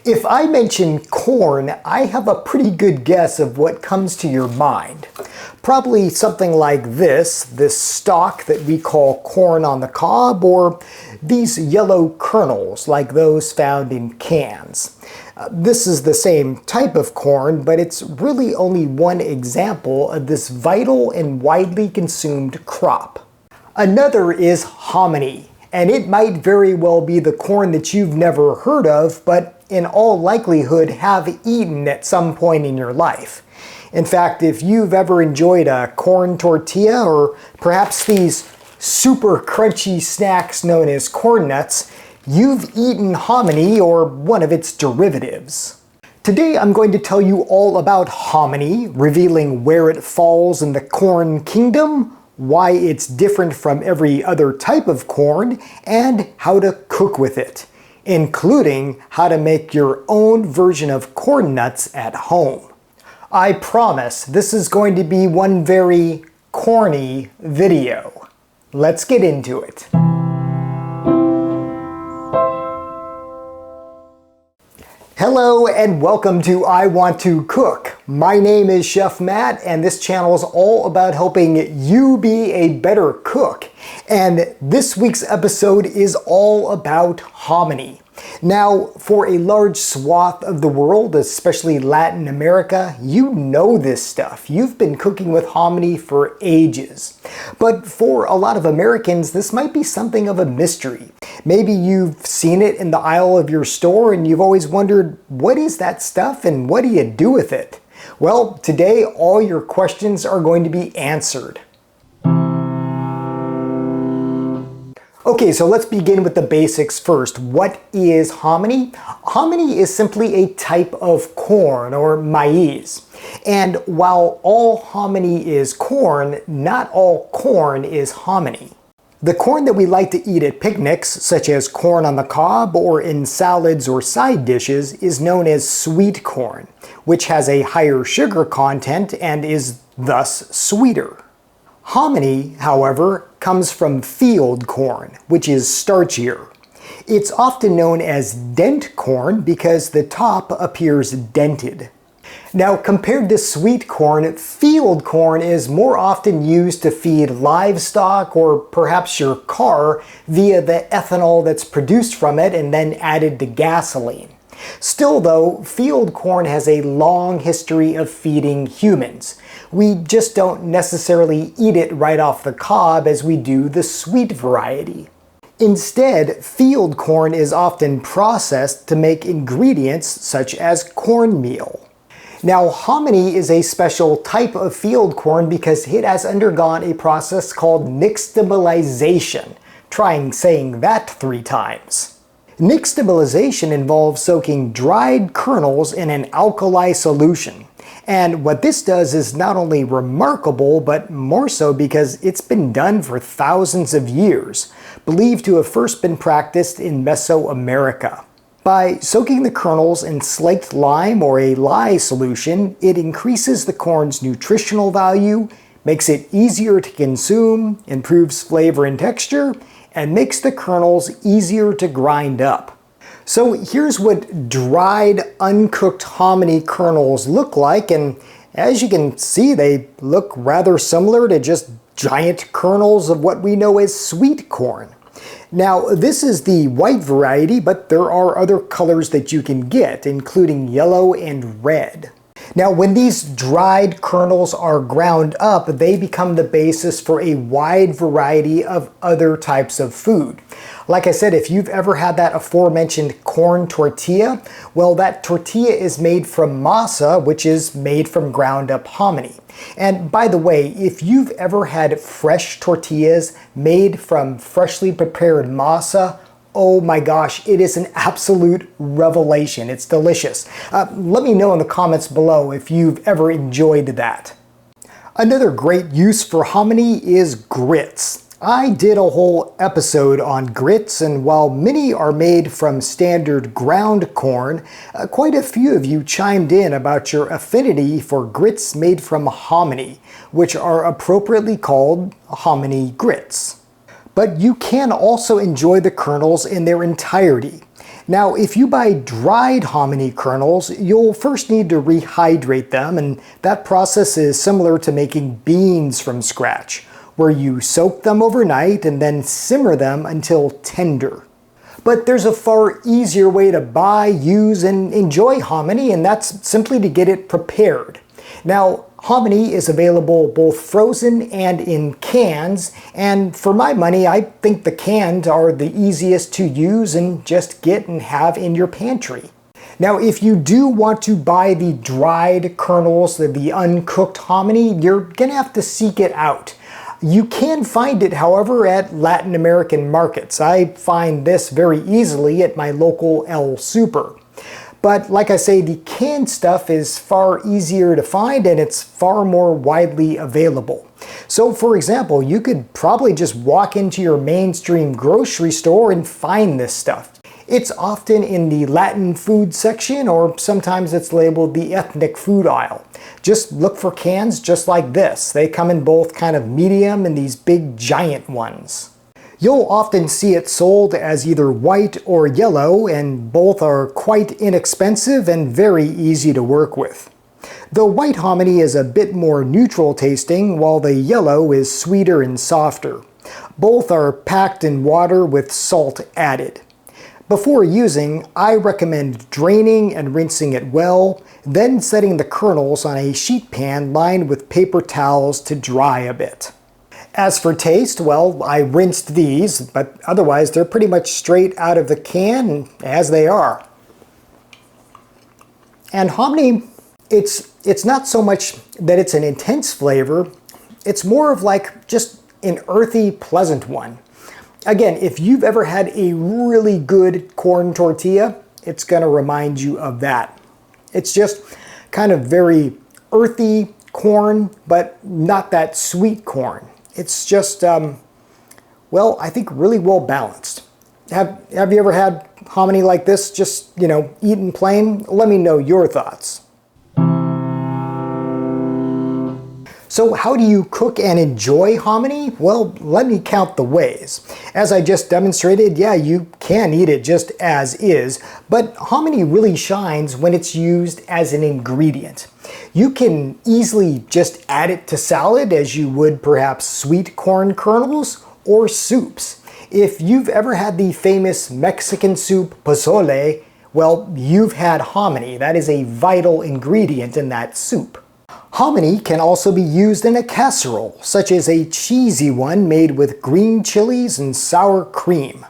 If I mention corn, I have a pretty good guess of what comes to your mind. Probably something like this stalk that we call corn on the cob, or these yellow kernels like those found in cans. This is the same type of corn, but it's really only one example of this vital and widely consumed crop. Another is hominy, and it might very well be the corn that you've never heard of, but in all likelihood have eaten at some point in your life. In fact, if you've ever enjoyed a corn tortilla or perhaps these super crunchy snacks known as corn nuts, you've eaten hominy or one of its derivatives. Today I'm going to tell you all about hominy, revealing where it falls in the corn kingdom, why it's different from every other type of corn, and how to cook with it, including how to make your own version of corn nuts at home. I promise this is going to be one very corny video. Let's get into it. Hello and welcome to I Want to Cook. My name is Chef Matt and this channel is all about helping you be a better cook. And this week's episode is all about hominy. Now, for a large swath of the world, especially Latin America, you know this stuff. You've been cooking with hominy for ages. But for a lot of Americans, this might be something of a mystery. Maybe you've seen it in the aisle of your store and you've always wondered, what is that stuff and what do you do with it? Well, today all your questions are going to be answered. Okay, so let's begin with the basics first. What is hominy? Hominy is simply a type of corn or maize. And while all hominy is corn, not all corn is hominy. The corn that we like to eat at picnics, such as corn on the cob or in salads or side dishes, is known as sweet corn, which has a higher sugar content and is thus sweeter. Hominy, however, comes from field corn, which is starchier. It's often known as dent corn because the top appears dented. Now, compared to sweet corn, field corn is more often used to feed livestock or perhaps your car via the ethanol that's produced from it and then added to gasoline. Still though, field corn has a long history of feeding humans. We just don't necessarily eat it right off the cob as we do the sweet variety. Instead, field corn is often processed to make ingredients such as cornmeal. Now, hominy is a special type of field corn because it has undergone a process called nixtamalization. Try saying that 3 times. Nixtamalization involves soaking dried kernels in an alkali solution. And what this does is not only remarkable, but more so because it's been done for thousands of years, believed to have first been practiced in Mesoamerica. By soaking the kernels in slaked lime or a lye solution, it increases the corn's nutritional value, makes it easier to consume, improves flavor and texture, and makes the kernels easier to grind up. So here's what dried, uncooked hominy kernels look like, and as you can see, they look rather similar to just giant kernels of what we know as sweet corn. Now, this is the white variety, but there are other colors that you can get, including yellow and red. Now, when these dried kernels are ground up, they become the basis for a wide variety of other types of food. Like I said, if you've ever had that aforementioned corn tortilla, well, that tortilla is made from masa, which is made from ground up hominy. And by the way, if you've ever had fresh tortillas made from freshly prepared masa, oh my gosh, it is an absolute revelation. It's delicious. Let me know in the comments below if you've ever enjoyed that. Another great use for hominy is grits. I did a whole episode on grits, and while many are made from standard ground corn, quite a few of you chimed in about your affinity for grits made from hominy, which are appropriately called hominy grits. But you can also enjoy the kernels in their entirety. Now, if you buy dried hominy kernels, you'll first need to rehydrate them, and that process is similar to making beans from scratch, where you soak them overnight and then simmer them until tender. But there's a far easier way to buy, use, and enjoy hominy, and that's simply to get it prepared. Now, hominy is available both frozen and in cans, and for my money, I think the cans are the easiest to use and just get and have in your pantry. Now, if you do want to buy the dried kernels, the uncooked hominy, you're gonna have to seek it out. You can find it, however, at Latin American markets. I find this very easily at my local El Super. But like I say, the canned stuff is far easier to find and it's far more widely available. So for example, you could probably just walk into your mainstream grocery store and find this stuff. It's often in the Latin food section, or sometimes it's labeled the ethnic food aisle. Just look for cans just like this. They come in both kind of medium and these big giant ones. You'll often see it sold as either white or yellow, and both are quite inexpensive and very easy to work with. The white hominy is a bit more neutral tasting, while the yellow is sweeter and softer. Both are packed in water with salt added. Before using, I recommend draining and rinsing it well, then setting the kernels on a sheet pan lined with paper towels to dry a bit. As for taste, well, I rinsed these, but otherwise they're pretty much straight out of the can as they are. And hominy, it's not so much that it's an intense flavor, it's more of like just an earthy, pleasant one. Again, if you've ever had a really good corn tortilla, it's gonna remind you of that. It's just kind of very earthy corn, but not that sweet corn. It's just, well, I think really well balanced. Have you ever had hominy like this, just, eaten plain? Let me know your thoughts. So how do you cook and enjoy hominy? Well, let me count the ways. As I just demonstrated, yeah, you can eat it just as is, but hominy really shines when it's used as an ingredient. You can easily just add it to salad as you would perhaps sweet corn kernels or soups. If you've ever had the famous Mexican soup pozole, well, you've had hominy. That is a vital ingredient in that soup. Hominy can also be used in a casserole, such as a cheesy one made with green chilies and sour cream.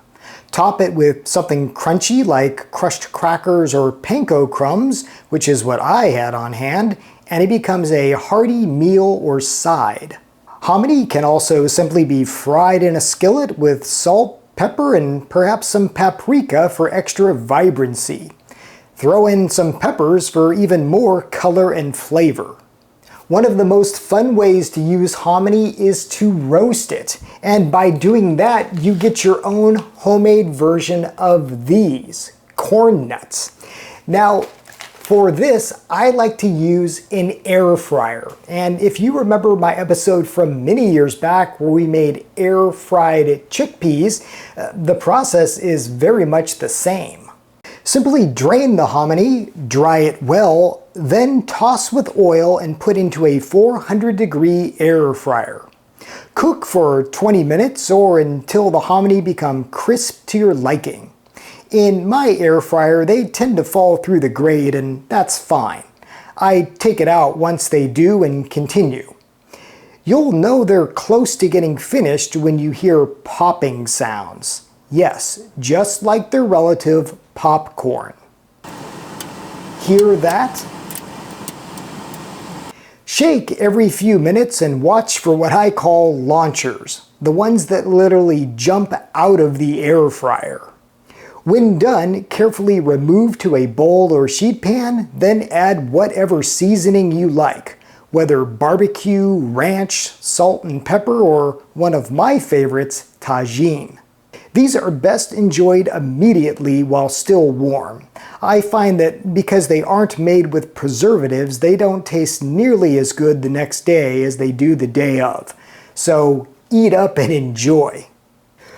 Top it with something crunchy like crushed crackers or panko crumbs, which is what I had on hand, and it becomes a hearty meal or side. Hominy can also simply be fried in a skillet with salt, pepper, and perhaps some paprika for extra vibrancy. Throw in some peppers for even more color and flavor. One of the most fun ways to use hominy is to roast it, and by doing that you get your own homemade version of these corn nuts. Now for this I like to use an air fryer, and if you remember my episode from many years back where we made air fried chickpeas, the process is very much the same. Simply drain the hominy, dry it well, then toss with oil and put into a 400-degree air fryer. Cook for 20 minutes or until the hominy become crisp to your liking. In my air fryer, they tend to fall through the grate, and that's fine. I take it out once they do and continue. You'll know they're close to getting finished when you hear popping sounds. Yes, just like their relative popcorn. Hear that? Shake every few minutes and watch for what I call launchers, the ones that literally jump out of the air fryer. When done, carefully remove to a bowl or sheet pan, then add whatever seasoning you like, whether barbecue, ranch, salt and pepper, or one of my favorites, Tajin. These are best enjoyed immediately while still warm. I find that because they aren't made with preservatives, they don't taste nearly as good the next day as they do the day of. So eat up and enjoy.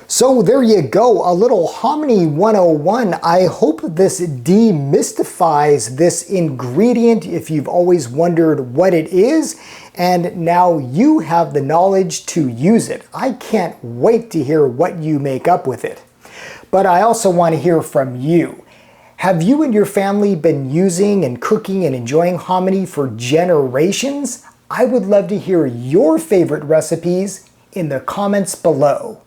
So there you go, a little Hominy 101. I hope this demystifies this ingredient if you've always wondered what it is, and now you have the knowledge to use it. I can't wait to hear what you make up with it. But I also want to hear from you. Have you and your family been using and cooking and enjoying hominy for generations? I would love to hear your favorite recipes in the comments below.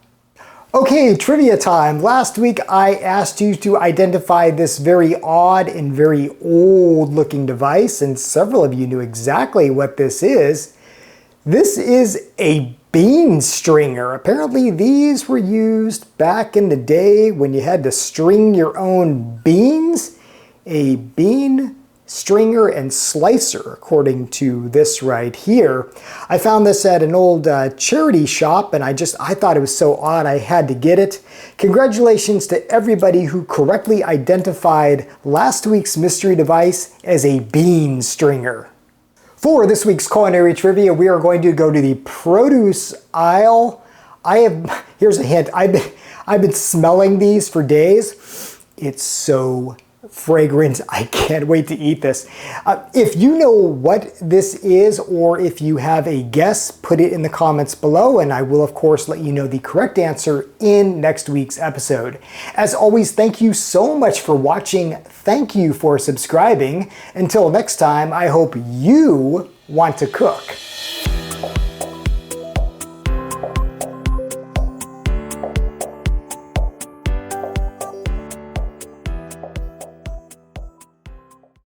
Okay, trivia time. Last week I asked you to identify this very odd and very old looking device, and several of you knew exactly what this is. This is a bean stringer. Apparently these were used back in the day when you had to string your own beans. A bean stringer and slicer, according to this right here. I found this at an old charity shop, and I thought it was so odd I had to get it. Congratulations to everybody who correctly identified last week's mystery device as a bean stringer. For this week's culinary trivia, we are going to go to the produce aisle. Here's a hint, I've been smelling these for days. It's so fragrant. I can't wait to eat this. If you know what this is, or if you have a guess, put it in the comments below, and I will of course let you know the correct answer in next week's episode. As always, thank you so much for watching. Thank you for subscribing. Until next time, I hope you want to cook.